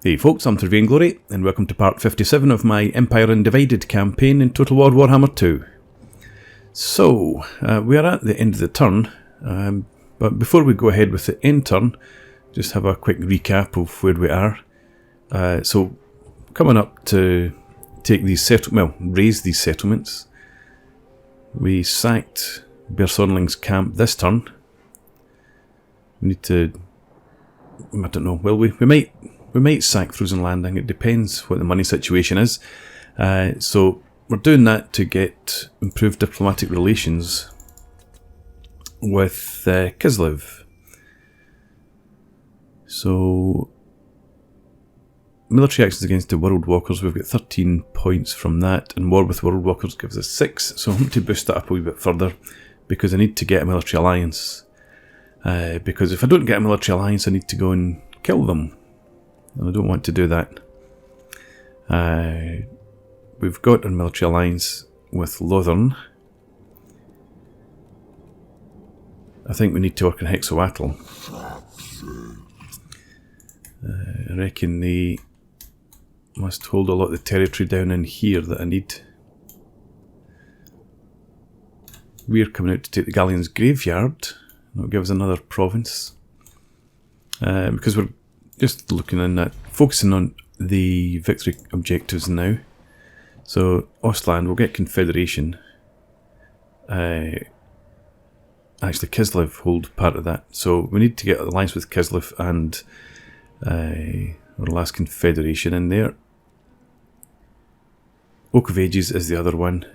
Hey folks, I'm Vainglory, and welcome to part 57 of my Empire Undivided campaign in Total War Warhammer 2. So, we are at the end of the turn, but before we go ahead with the end turn, just have a quick recap of where we are. So, coming up to take these raise these settlements, we sacked Bersonling's camp this turn. We need to, I don't know, well we might sack Frozen Landing, it depends what the money situation is. So we're doing that to get improved diplomatic relations with Kislev. So, military actions against the World Walkers, we've got 13 points from that, and war with World Walkers gives us 6, so I want to boost that up a wee bit further, because I need to get a military alliance. Because if I don't get a military alliance, I need to go and kill them. And I don't want to do that. We've got a military alliance with Lothern. I think we need to work on Hexawatl. I reckon they must hold a lot of the territory down in here that I need. We're coming out to take the Galleon's graveyard. That'll give us another province. Because we're just looking in that, focusing on the victory objectives now. So, Ostland will get Confederation. Actually, Kislev hold part of that. So, we need to get an alliance with Kislev and our last Confederation in there. Oak of Ages is the other one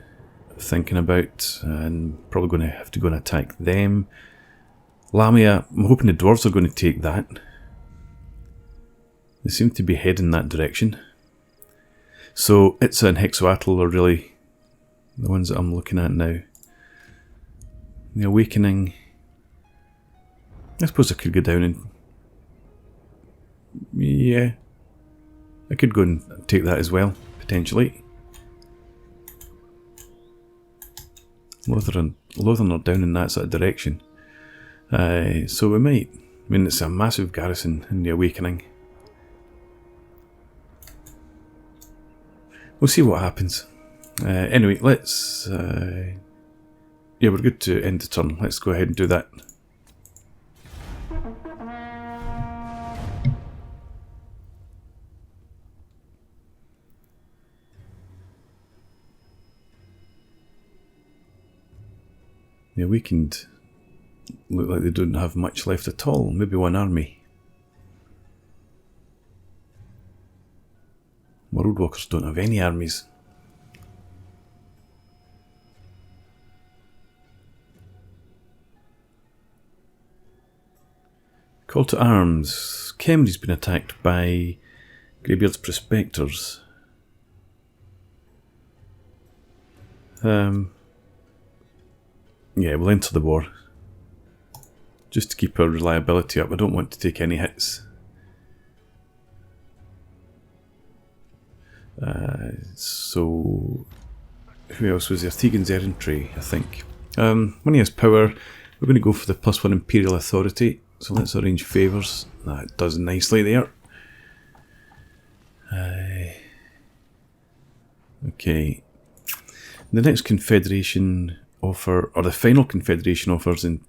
I'm thinking about, and probably going to have to go and attack them. Lamia, I'm hoping the dwarves are going to take that. They seem to be heading that direction. So Itza and Hexawatl are really the ones that I'm looking at now. The Awakening, I suppose I could go down and... yeah, I could go and take that as well, potentially. Lothern are down in that sort of direction. So we might... I mean, it's a massive garrison in the Awakening. We'll see what happens. Anyway, let's... yeah, we're good to end the turn. Let's go ahead and do that. The Awakened look like they don't have much left at all. Maybe one army. World Walkers don't have any armies. Call to arms. Kemri's been attacked by Greybeard's Prospectors. Yeah, we'll enter the war. Just to keep our reliability up. I don't want to take any hits. So, who else was there? Tegan's Errantry, I think. When he has power, we're going to go for the +1 Imperial Authority. So let's arrange favours. That does nicely there. Okay. The next Confederation offer, or the final Confederation offers in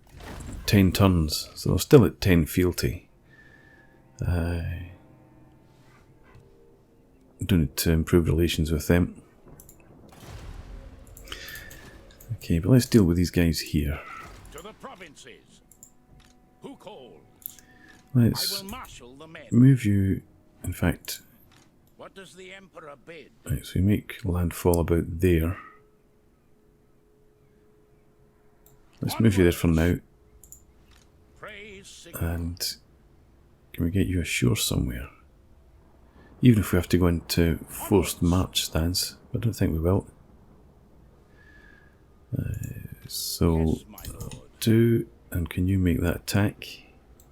10 turns. So they're still at 10 fealty. Do need to improve relations with them. Okay, but let's deal with these guys here. To the provinces. Who calls? Let's move you. In fact, what does the Emperor bid? Right, so we make landfall about there. Let's move you there for now. And can we get you ashore somewhere? Even if we have to go into forced march stance, I don't think we will. So, do, and can you make that attack?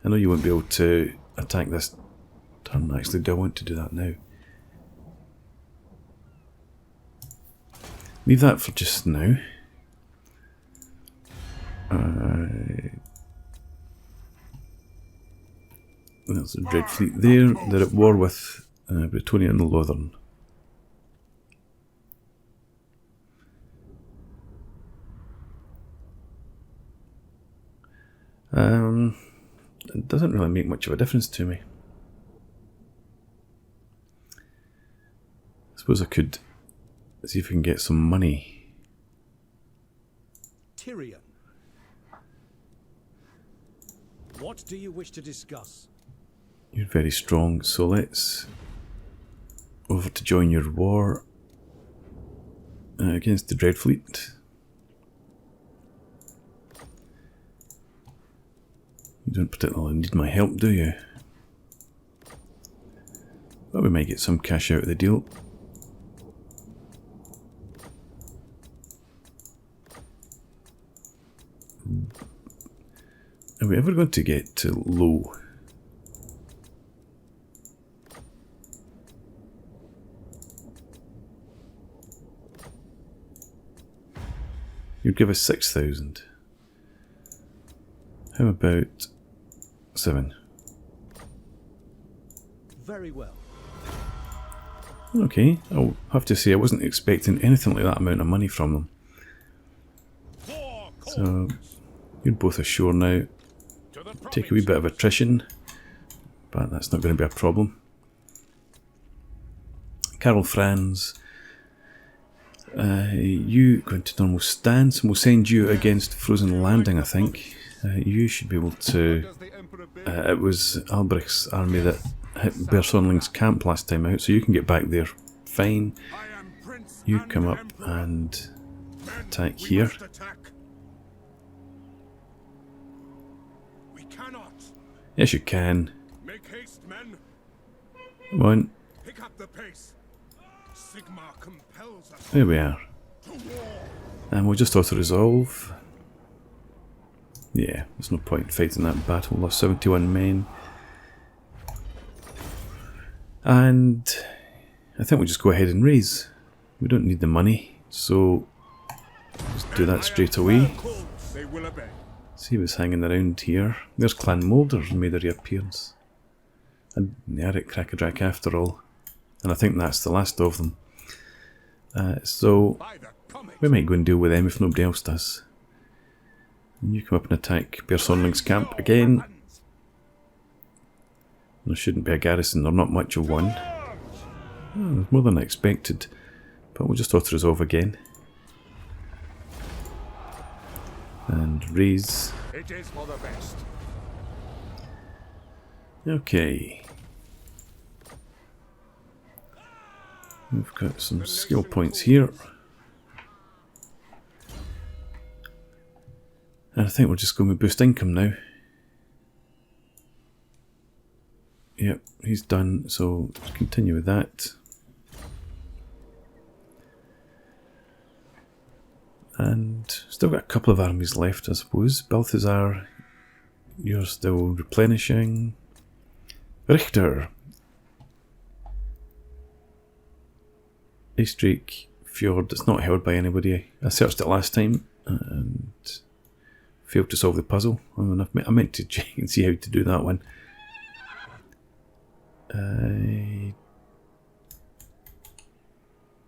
I know you won't be able to attack this turn actually, do I want to do that now? Leave that for just now. There's a Dreadfleet there. They're at war with Bretonian and Lothern. It doesn't really make much of a difference to me. I suppose I could see if we can get some money. Tyrion. What do you wish to discuss? You're very strong, so let's over to join your war against the Dreadfleet. You don't particularly need my help, do you? But we might get some cash out of the deal. Are we ever going to get to low? You'd give us 6,000. How about 7? Very well. Okay, I'll have to say I wasn't expecting anything like that amount of money from them. So, you're both ashore now. Take a wee bit of attrition, but that's not going to be a problem. Karl Franz, you go into normal stance, and we'll send you against Frozen Landing, I think. You should be able to... it was Albrecht's army that hit Bersonling's camp last time out, so you can get back there fine. You come up and attack here. Yes, you can. Make haste, men. Come on. Pick up the pace. Sigmar compels us. There we are. And we'll just auto-resolve. Yeah, there's no point in fighting that battle. Lost 71 men. And I think we'll just go ahead and raise. We don't need the money, so let's do that straight away. They will obey. See what's hanging around here. There's Clan Moulder made a reappearance. And the Eric Crackadrak after all. And I think that's the last of them. So we might go and deal with them if nobody else does. And you come up and attack Bersonling's camp again. There shouldn't be a garrison, or not much of one. Oh, there's more than I expected. But we'll just auto-resolve again. And raise. It is for the best. Okay. We've got some skill points here. And I think we're just going to boost income now. Yep, he's done, so let's continue with that. And still got a couple of armies left, I suppose. Balthazar, you're still replenishing. Richter. Aestreek Fjord, it's not held by anybody. I searched it last time and failed to solve the puzzle. I meant to check and see how to do that one.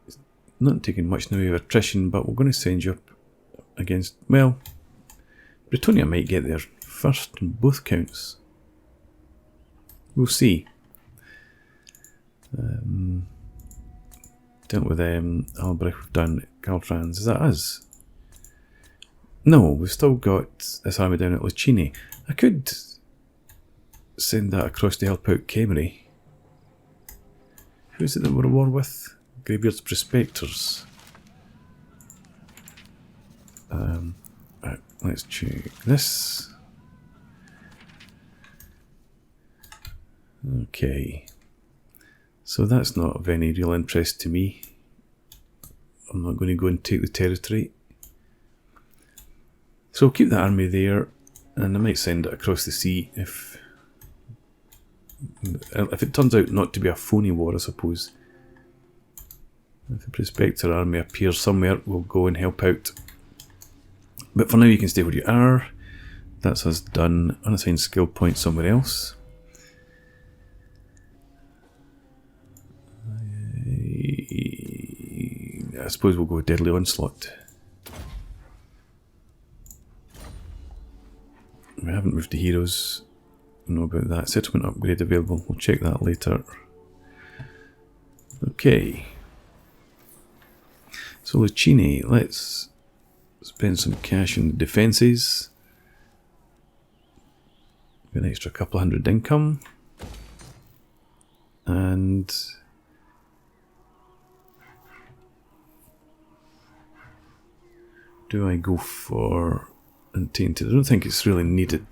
It's not taking much in the way of attrition, but we're going to send you up against, well, Bretonia might get there first on both counts. We'll see. Dealt with Albrecht, we've done Karl Franz. Is that us? No, we've still got this army down at Lucchini. I could send that across to help out Kaby. Who is it that we're at war with? Greybeard's Prospectors. Right, let's check this. Okay. So that's not of any real interest to me. I'm not going to go and take the territory. So I'll keep that army there, and I might send it across the sea if it turns out not to be a phony war, I suppose. If the Prospector army appears somewhere, we'll go and help out. But for now you can stay where you are. That's us done. Unassigned skill point somewhere else. I suppose we'll go with Deadly Onslaught. We haven't moved the heroes. I know about that. Settlement upgrade available. We'll check that later. Okay. So Lucchini, let's spend some cash in the defences. Get an extra couple of hundred income. And do I go for Untainted? I don't think it's really needed.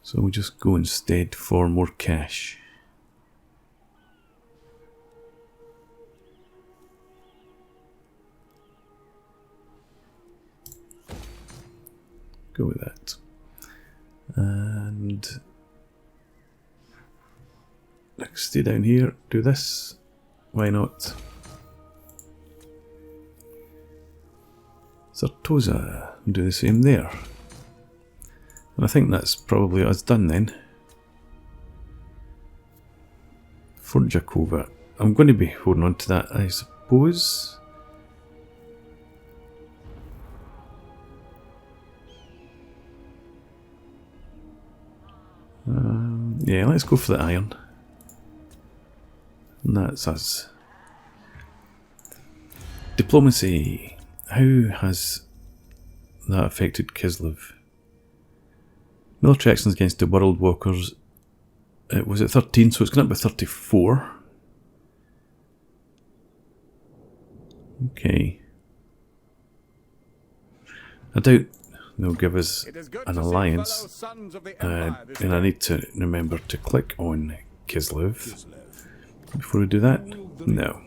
So we'll just go instead for more cash. Go with that. And stay down here, do this. Why not? Zartoza, do the same there. And I think that's probably us done then. Fort Jakova. I'm going to be holding on to that, I suppose. Yeah, let's go for the iron. And that's us. Diplomacy. How has that affected Kislev? Military actions against the World Walkers. It was at 13, so it's going up to 34. Okay. I doubt they'll give us an alliance. And I need to remember to click on Kislev before we do that. No.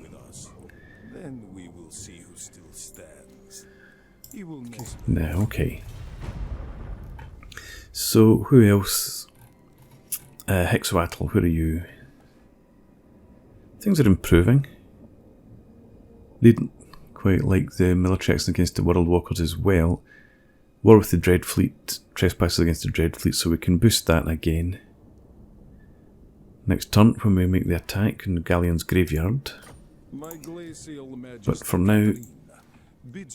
No, okay. So, who else? Hexoatl, where are you? Things are improving. They didn't quite like the military action against the World Walkers as well. War with the Dreadfleet, trespasses against the Dreadfleet, so we can boost that again. Next turn, when we make the attack in the Galleon's graveyard. But for now,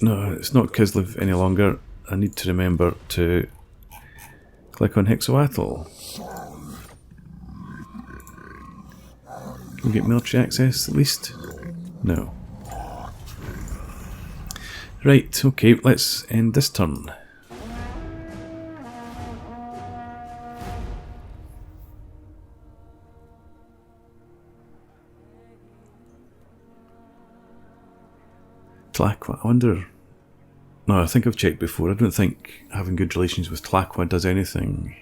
no, it's not Kislev any longer. I need to remember to click on Hexoatl. Can we get military access at least? No. Right, okay, let's end this turn. Tlaqua, I wonder... No, I think I've checked before. I don't think having good relations with Tlaqua does anything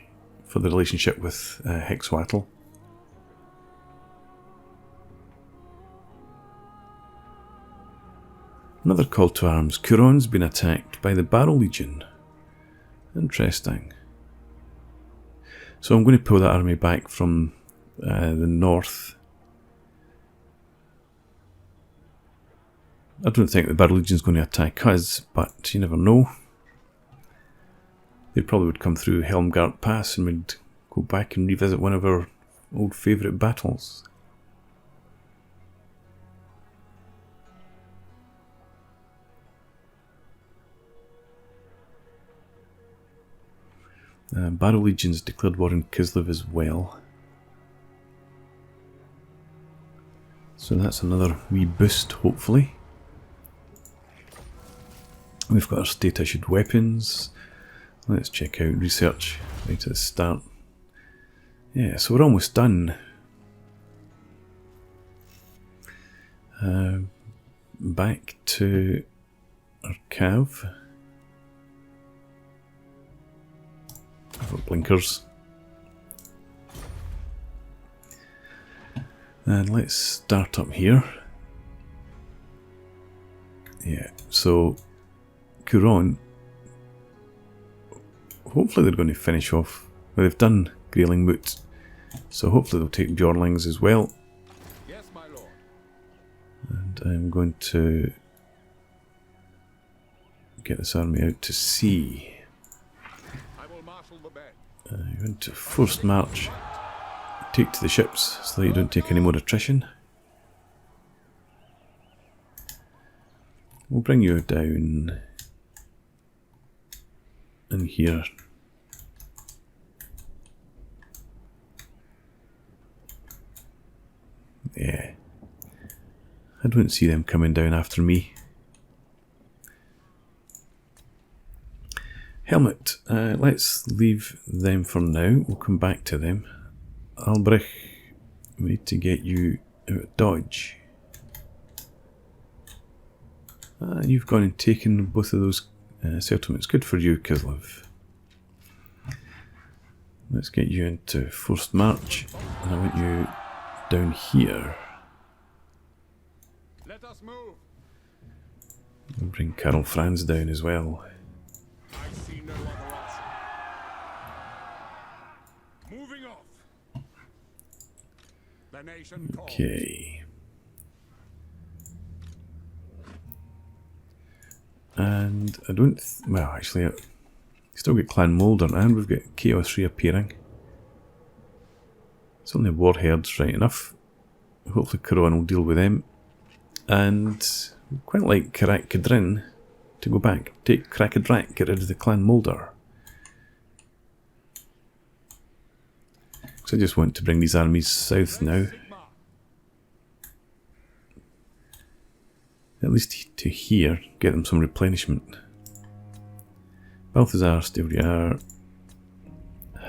for the relationship with Hexoatl. Another call to arms. Kuron's been attacked by the Barrow Legion. Interesting. So I'm going to pull that army back from the north. I don't think the Barrow Legion's going to attack us, but you never know. They probably would come through Helmgart Pass and we'd go back and revisit one of our old favourite battles. Barrow Legion's declared war in Kislev as well. So that's another wee boost, hopefully. We've got our state-issued weapons. Let's check out research right at the start. Yeah, so we're almost done. Back to our cav. I've got blinkers. And let's start up here. Yeah, so Kuron, hopefully they're going to finish off. Well, they've done Grayling Moot, so hopefully they'll take Bjorlings as well. Yes, my lord. And I'm going to get this army out to sea. I will marshal the band. I'm going to forced march. Take to the ships so that you don't take any more attrition. we'll bring you down in here. Yeah, I don't see them coming down after me. Helmet, let's leave them for now. We'll come back to them. Albrecht, we need to get you out of dodge. You've gone and taken both of those settlements. Good for you, Kislev. Let's get you into forced march, and I want you down here. Let us move. We'll bring Karl Franz down as well. I see no other option. Moving off. The nation calls. Okay. And I don't... well, actually, still got Clan Moulder, and we've got Chaos reappearing. It's only warheads, right enough. Hopefully Karon will deal with them. And quite like Karak Kadrin to go back. Take Krakadrak, get rid of the Clan Moulder. Because I just want to bring these armies south now. At least to here, get them some replenishment. Balthazar, stay where you are.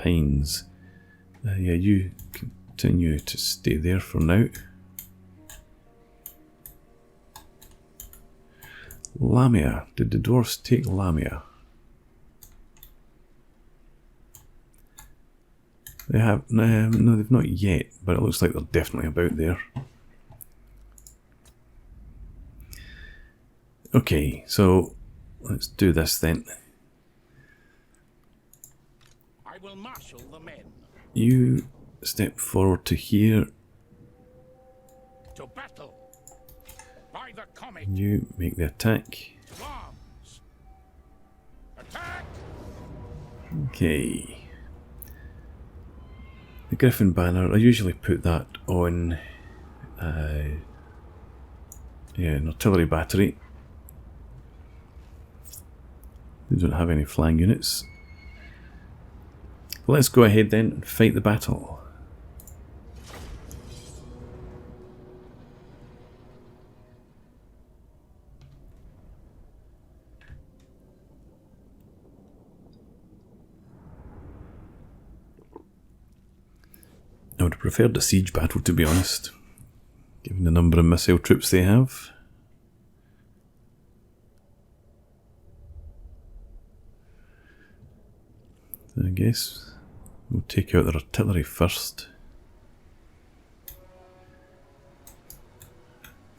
Heinz. Yeah, you continue to stay there for now. Lamia. Did the dwarfs take Lamia? They have... no, they've not yet, but it looks like they're definitely about there. Okay, so let's do this then. I will marshal the men. You step forward to here. To battle. By the comet. You make the attack. Arms. Attack. Okay. The Griffin banner, I usually put that on yeah, an artillery battery. They don't have any flying units. Let's go ahead then and fight the battle. I would have preferred a siege battle, to be honest, given the number of missile troops they have. I guess we'll take out their artillery first.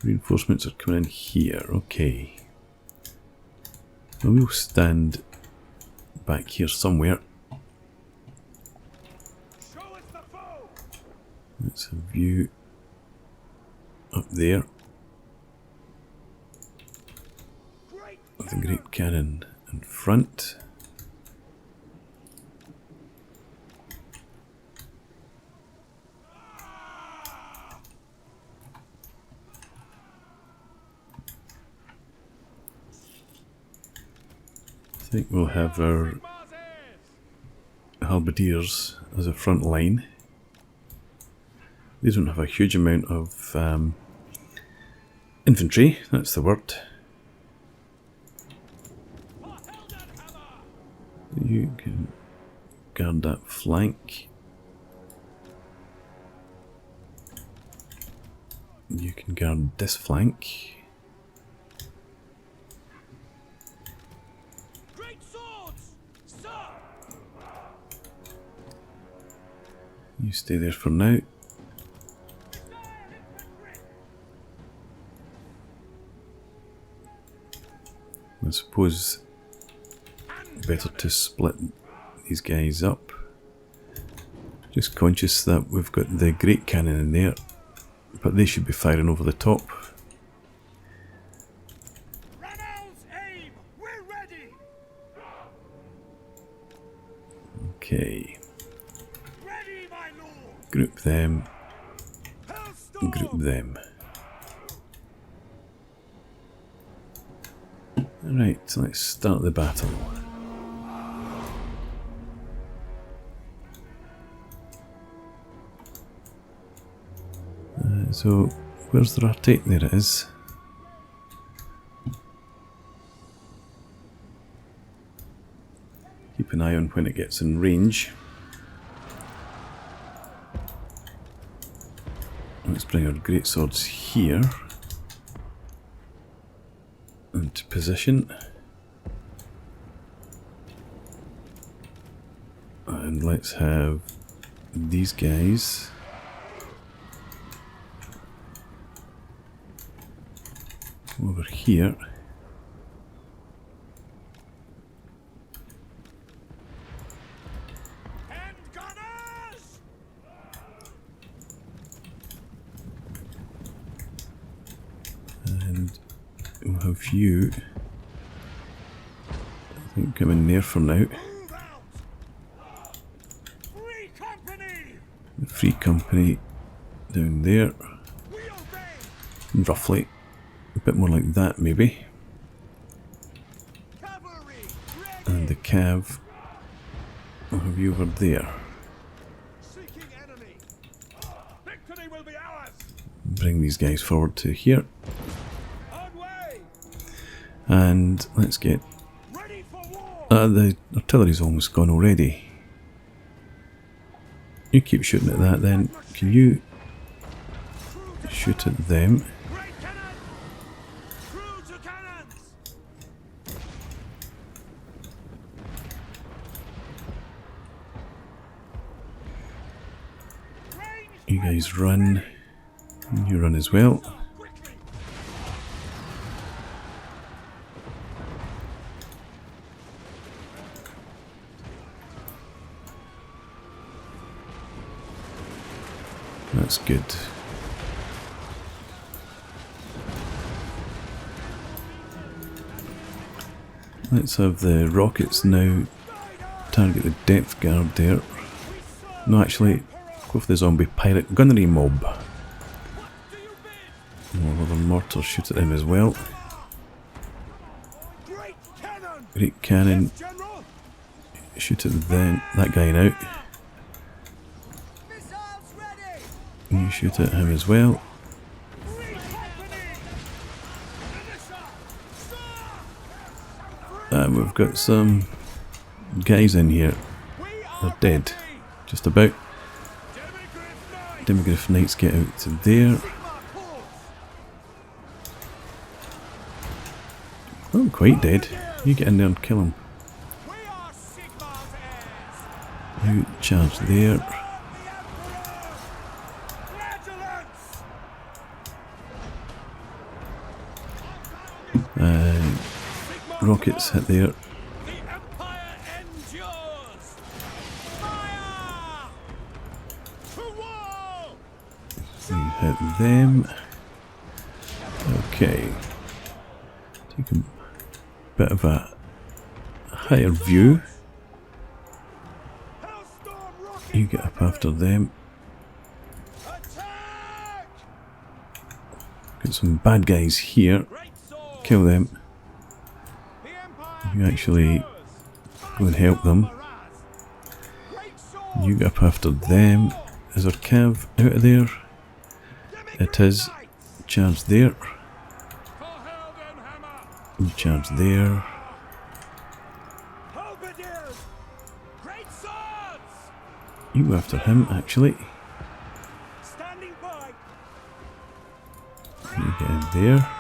Reinforcements are coming in here, okay. We'll stand back here somewhere. Let's have a view up there of the great cannon in front. I think we'll have our halberdiers as a front line. They don't have a huge amount of infantry, that's the word. You can guard that flank. You can guard this flank. You stay there for now. I suppose better to split these guys up. Just conscious that we've got the great cannon in there, but they should be firing over the top. Aim. We're ready. Okay. Ready, my lord. Group them. Group them. Right, so let's start the battle. So, where's the rotate? There it is. Keep an eye on when it gets in range. Let's bring our greatswords here into position, and let's have these guys over here. And we'll have you, I think, come in there for now. The free company down there. Roughly. A bit more like that, maybe. And the cav, I'll have you over there. Bring these guys forward to here. And let's get... the artillery's almost gone already. You keep shooting at that then. Can you shoot at them? You guys run. You run as well. That's good. Let's have the rockets now target the depth guard there. No, actually, go for the zombie pirate gunnery mob. More other mortars shoot at them as well. Great cannon. Shoot at them. That guy now. You shoot at him as well. And we've got some guys in here. They're dead. Just about. Demigryph Knights get out to there. Not quite dead. You get in there and kill him. You charge there. Rockets hit there. You hit them. Okay. Take a bit of a higher view. You get up after them. Got some bad guys here. Kill them. You actually go and help them. You get up after them. Is our cav out of there? It is. Charge there. You charge there. You go after him, actually. You get in there.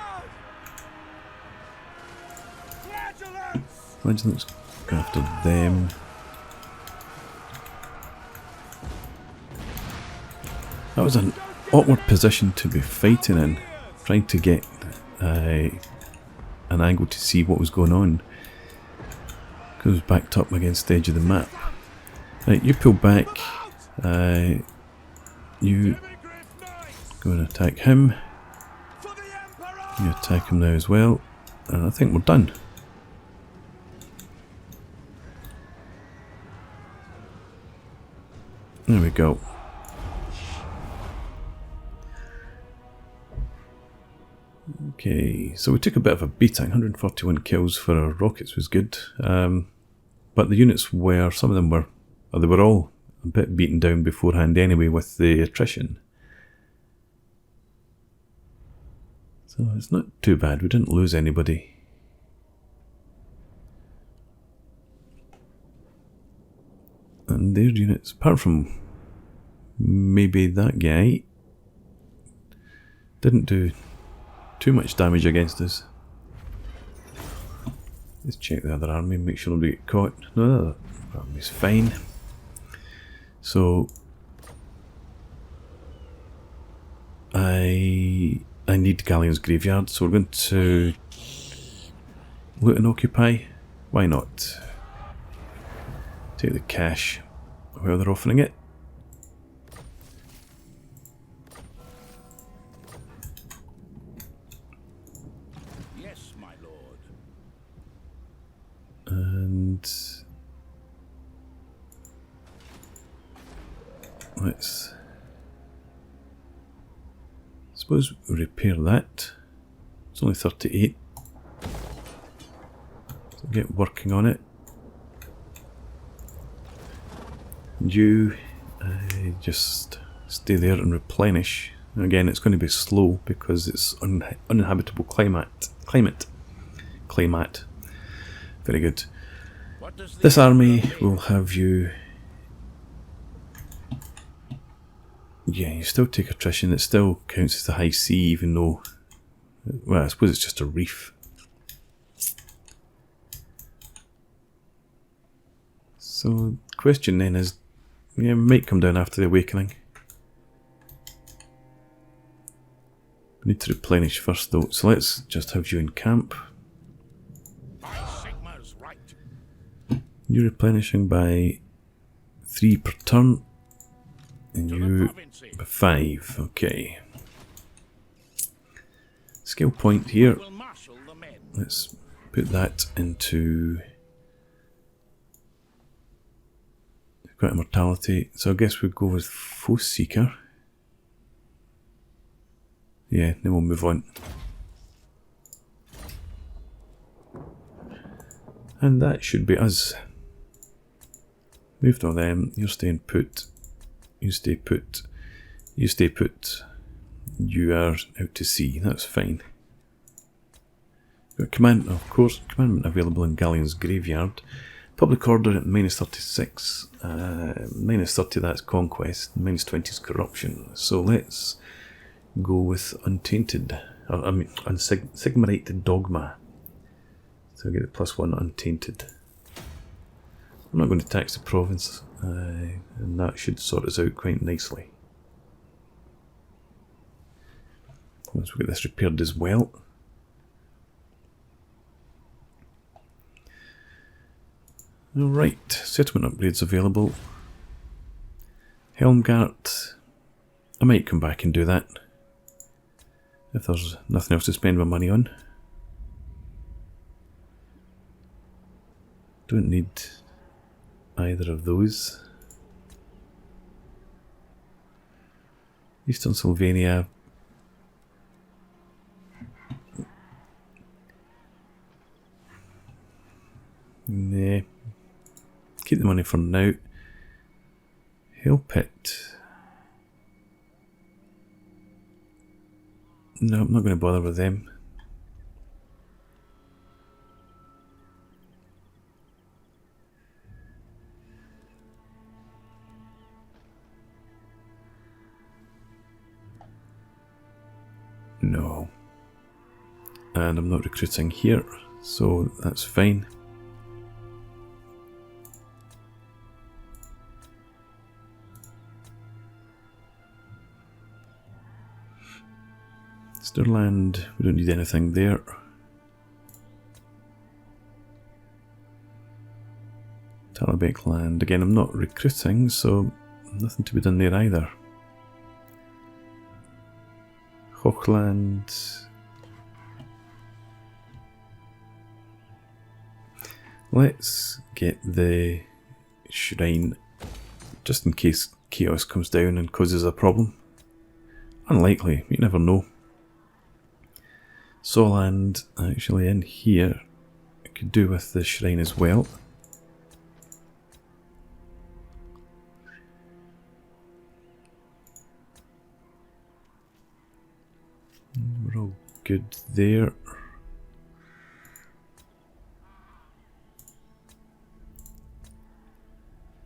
Let's go after them. That was an awkward position to be fighting in, trying to get an angle to see what was going on, because it was backed up against the edge of the map. Right, you pull back. You go and attack him. You attack him now as well, and I think we're done. There we go. Okay, so we took a bit of a beating. 141 kills for our rockets was good. But the units were, some of them were, or they were all a bit beaten down beforehand anyway with the attrition. So it's not too bad, we didn't lose anybody. And their units, apart from maybe that guy, didn't do too much damage against us. Let's check the other army, make sure nobody get caught. No, the other army's fine. So I need Galleon's graveyard, so we're going to loot and occupy. Why not? Take the cash while they're offering it. Yes, my lord. And let's suppose repair that. It's only 38. So get working on it. And you just stay there and replenish. And again, it's going to be slow because it's uninhabitable climate. Very good. What does This army will have you. Yeah, you still take attrition. It still counts as the high sea, even though, well, I suppose it's just a reef. So the question then is, yeah, we might come down after the awakening. We need to replenish first though, so let's just have you in camp. by Sigma's right? You're replenishing by 3 per turn, and To the you provinces. by 5. Okay. Skill point here. Will marshal the men. Let's put that into quite a mortality. So I guess we'll go with Foe Seeker. Yeah, then we'll move on. And that should be us. Moved on them. You're staying put. You stay put. You stay put. You are out to sea. That's fine. Got command, of course, commandment available in Galleon's graveyard. Public order at -36. -30, that's conquest. -20 is corruption. So let's go with untainted. I mean, Sigmarite dogma. So I get the +1 untainted. I'm not going to tax the province, and that should sort us out quite nicely. Once we get this repaired as well. Alright, settlement upgrades available. Helmgart. I might come back and do that if there's nothing else to spend my money on. Don't need either of those. Eastern Sylvania. Nah. Keep the money for now. Hill Pit. No, I'm not going to bother with them. No. And I'm not recruiting here, so that's fine. Stirland, we don't need anything there. Talabek land, again I'm not recruiting, so nothing to be done there either. Hochland. Let's get the shrine, just in case chaos comes down and causes a problem. Unlikely, you never know. Soland actually in here. I could do with the shrine as well. We're all good there.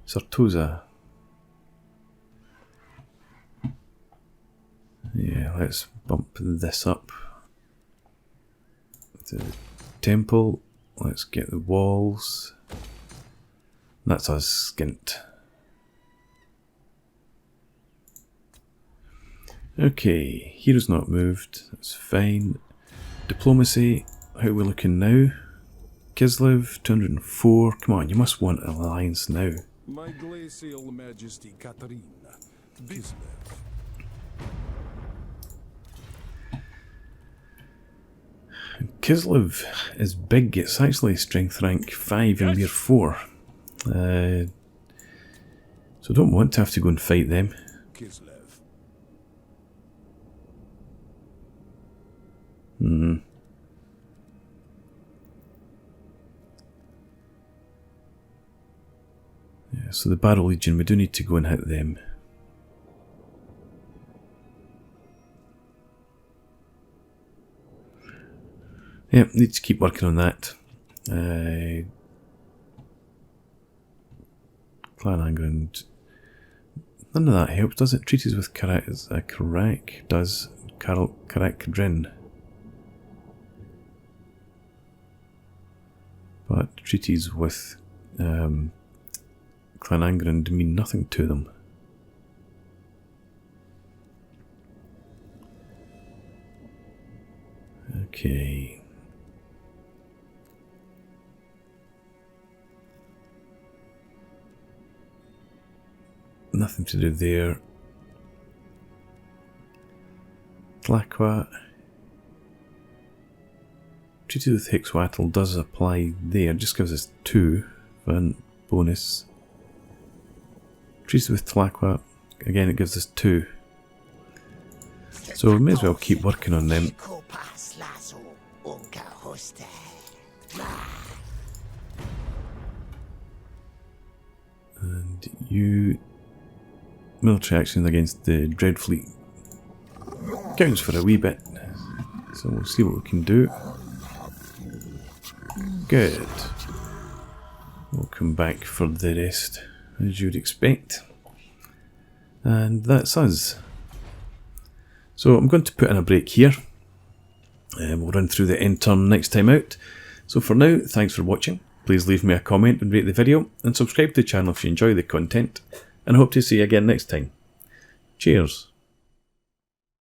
Sartosa. Yeah, let's bump this up. The temple. Let's get the walls. That's us skint. Okay, hero's not moved. That's fine. Diplomacy. How are we looking now? Kislev, 204. Come on, you must want an alliance now. My glacial majesty Katarina, Bislev. Kislev is big. It's actually strength rank 5 and we're 4. So I don't want to have to go and fight them. Kislev. Yeah, so the Battle Legion, we do need to go and hit them. Yeah, need to keep working on that. Clan Angrand. None of that helps, does it? Treaties with Karak does. Karak-Drin. But treaties with Clan Angrand mean nothing to them. Okay. Nothing to do there. Tlaqua. Treaty with Hixwattle does apply there, just gives us 2 for bonus. Treaty with Tlaqua, again it gives us 2. So we may as well keep working on them. And you... military action against the Dreadfleet counts for a wee bit. So we'll see what we can do. Good. We'll come back for the rest, as you'd expect. And that's us. So I'm going to put in a break here. We'll run through the end turn next time out. So for now, thanks for watching. Please leave me a comment and rate the video, and subscribe to the channel if you enjoy the content. And I hope to see you again next time. Cheers.